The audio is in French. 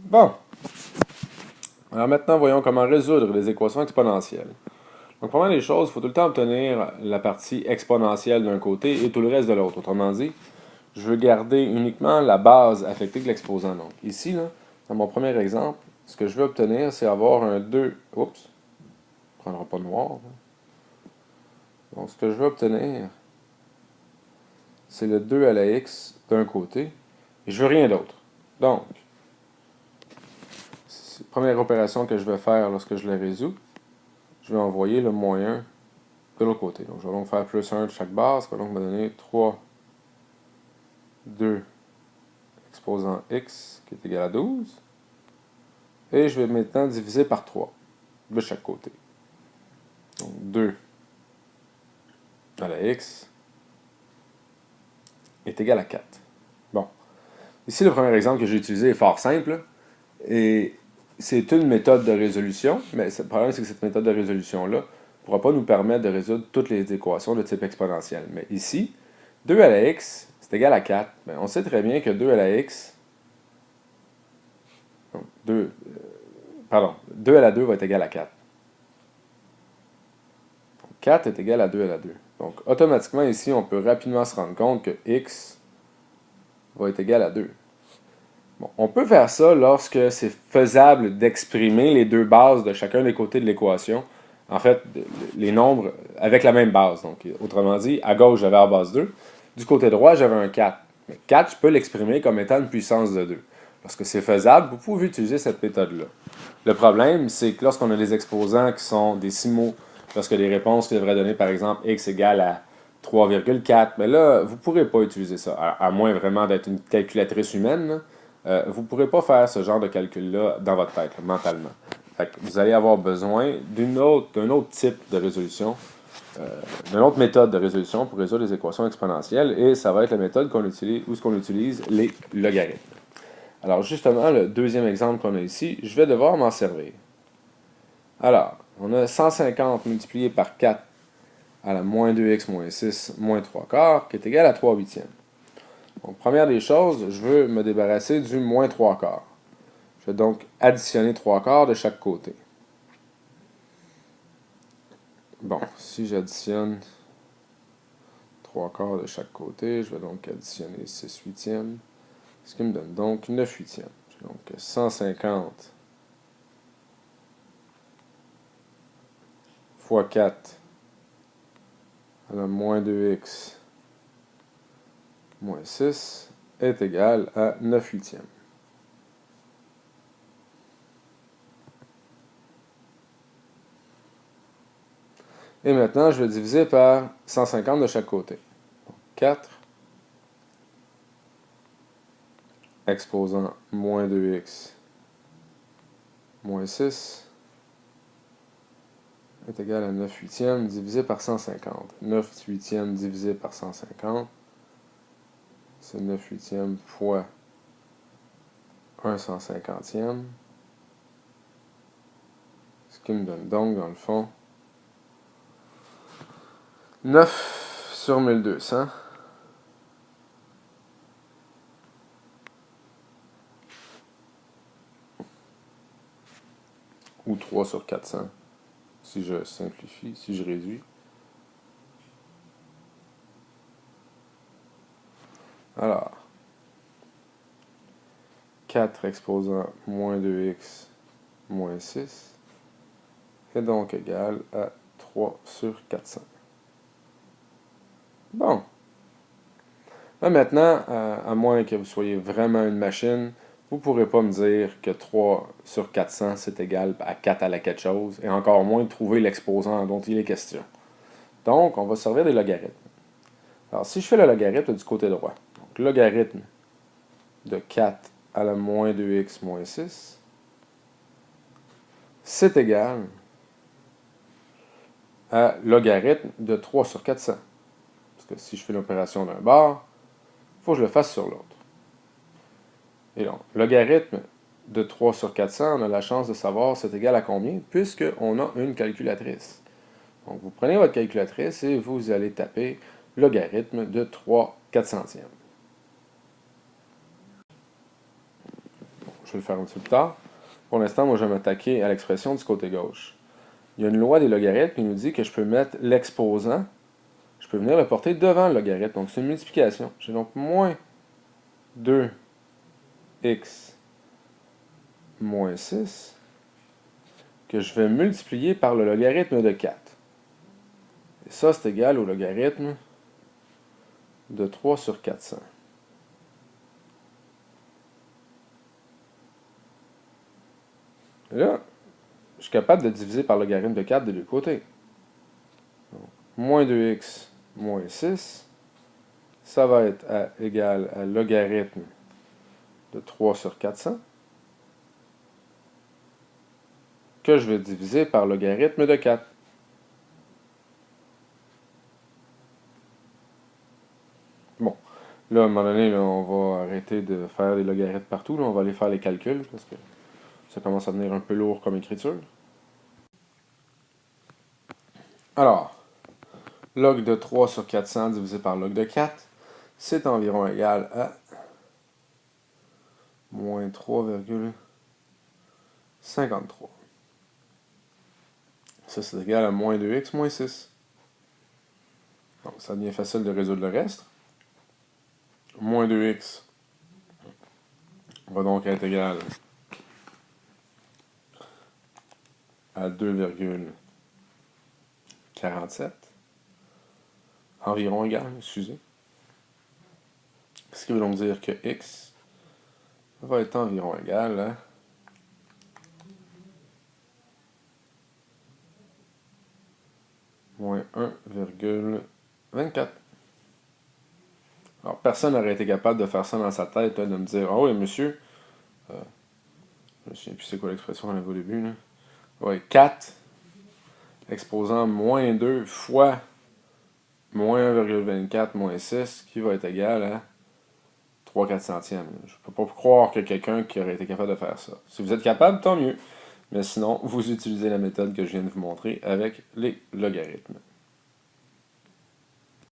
Bon, alors maintenant, voyons comment résoudre les équations exponentielles. Donc, première des choses, il faut tout le temps obtenir la partie exponentielle d'un côté et tout le reste de l'autre. Autrement dit, je veux garder uniquement la base affectée de l'exposant. Donc, ici, là, dans mon premier exemple, ce que je veux obtenir, c'est avoir un 2. Oups, on ne prendra pas noir. Donc, ce que je veux obtenir, c'est le 2 à la x d'un côté, et je veux rien d'autre. Donc, c'est la première opération que je vais faire lorsque je la résous. Je vais envoyer le moins 1 de l'autre côté. Donc, je vais donc faire plus 1 de chaque base, ce qui va donc me donner 3, 2, exposant x, qui est égal à 12. Et je vais maintenant diviser par 3 de chaque côté. Donc, 2 à la x est égal à 4. Bon. Ici, le premier exemple que j'ai utilisé est fort simple. Et c'est une méthode de résolution, mais le problème, c'est que cette méthode de résolution-là ne pourra pas nous permettre de résoudre toutes les équations de type exponentiel. Mais ici, 2 à la x, c'est égal à 4. Bien, on sait très bien que 2 à la x, donc 2, pardon, 2 à la 2 va être égal à 4. Donc 4 est égal à 2 à la 2. Donc, automatiquement, ici, on peut rapidement se rendre compte que x va être égal à 2. Bon, on peut faire ça lorsque c'est faisable d'exprimer les deux bases de chacun des côtés de l'équation. En fait, les nombres avec la même base. Donc, autrement dit, à gauche, j'avais la base 2. Du côté droit, j'avais un 4. Mais 4, je peux l'exprimer comme étant une puissance de 2. Lorsque c'est faisable, vous pouvez utiliser cette méthode-là. Le problème, c'est que lorsqu'on a des exposants qui sont décimaux, lorsque les réponses qui devraient donner, par exemple, x égale à 3,4, mais là, vous ne pourrez pas utiliser ça, à moins vraiment d'être une calculatrice humaine. Vous ne pourrez pas faire ce genre de calcul-là dans votre tête, là, mentalement. Fait que vous allez avoir besoin d'un autre type de résolution, d'une autre méthode de résolution pour résoudre les équations exponentielles, et ça va être la méthode qu'on utilise, où on utilise les logarithmes. Alors justement, le deuxième exemple qu'on a ici, je vais devoir m'en servir. Alors, on a 150 multiplié par 4 à la moins 2x moins 6 moins 3 quarts, qui est égal à 3 huitièmes. Donc, première des choses, je veux me débarrasser du moins 3 quarts. Je vais donc additionner 3 quarts de chaque côté. Bon, si j'additionne 3 quarts de chaque côté, je vais donc additionner 6 huitièmes, ce qui me donne donc 9 huitièmes. J'ai donc 150 fois 4 à la moins 2x moins 6 est égal à 9 huitièmes. Et maintenant, je vais diviser par 150 de chaque côté. Donc, 4 exposant moins 2x moins 6 est égal à 9 huitièmes divisé par 150. 9 huitièmes divisé par 150, c'est 9 huitièmes fois 1 150e, ce qui me donne donc, dans le fond, 9 sur 1200, ou 3 sur 400, si je simplifie, si je réduis. Alors, 4 exposant moins 2x moins 6 est donc égal à 3 sur 400. Bon. Là, maintenant, à moins que vous soyez vraiment une machine, vous ne pourrez pas me dire que 3 sur 400, c'est égal à 4 à la quelque chose, et encore moins trouver l'exposant dont il est question. Donc, on va servir des logarithmes. Alors, si je fais le logarithme du côté droit, donc logarithme de 4 à la moins 2x moins 6, c'est égal à logarithme de 3 sur 400. Parce que si je fais l'opération d'un bord, il faut que je le fasse sur l'autre. Et donc, logarithme de 3 sur 400, on a la chance de savoir c'est égal à combien, puisqu'on a une calculatrice. Donc, vous prenez votre calculatrice et vous allez taper logarithme de 3 400e. je vais le faire un petit peu plus tard. Pour l'instant, moi, je vais m'attaquer à l'expression du côté gauche. Il y a une loi des logarithmes qui nous dit que je peux mettre l'exposant, je peux venir le porter devant le logarithme. Donc, c'est une multiplication. J'ai donc moins 2x moins 6 que je vais multiplier par le logarithme de 4. Et ça, c'est égal au logarithme de 3 sur 400. Et là, je suis capable de diviser par le logarithme de 4 des deux côtés. Donc, moins 2x moins 6, ça va être égal à logarithme de 3 sur 400, que je vais diviser par le logarithme de 4. Bon, là, à un moment donné, là, on va arrêter de faire des logarithmes partout. Là, on va aller faire les calculs, parce que ça commence à devenir un peu lourd comme écriture. Alors, log de 3 sur 400 divisé par log de 4, c'est environ égal à moins 3,53. Ça, c'est égal à moins 2x moins 6. Donc, ça devient facile de résoudre le reste. Moins 2x va donc être égal à 2,47. Environ égal, excusez. Ce qui veut donc dire que x va être environ égal à moins 1,24. Alors, personne n'aurait été capable de faire ça dans sa tête, là, de me dire « Ah oui, monsieur, je ne me souviens plus c'est quoi l'expression qu'on avait au début, là. Ouais, 4 exposant moins 2 fois moins 1,24 moins 6, qui va être égal à 3/4 centièmes. Je ne peux pas croire que quelqu'un qui aurait été capable de faire ça. Si vous êtes capable, tant mieux. Mais sinon, vous utilisez la méthode que je viens de vous montrer avec les logarithmes.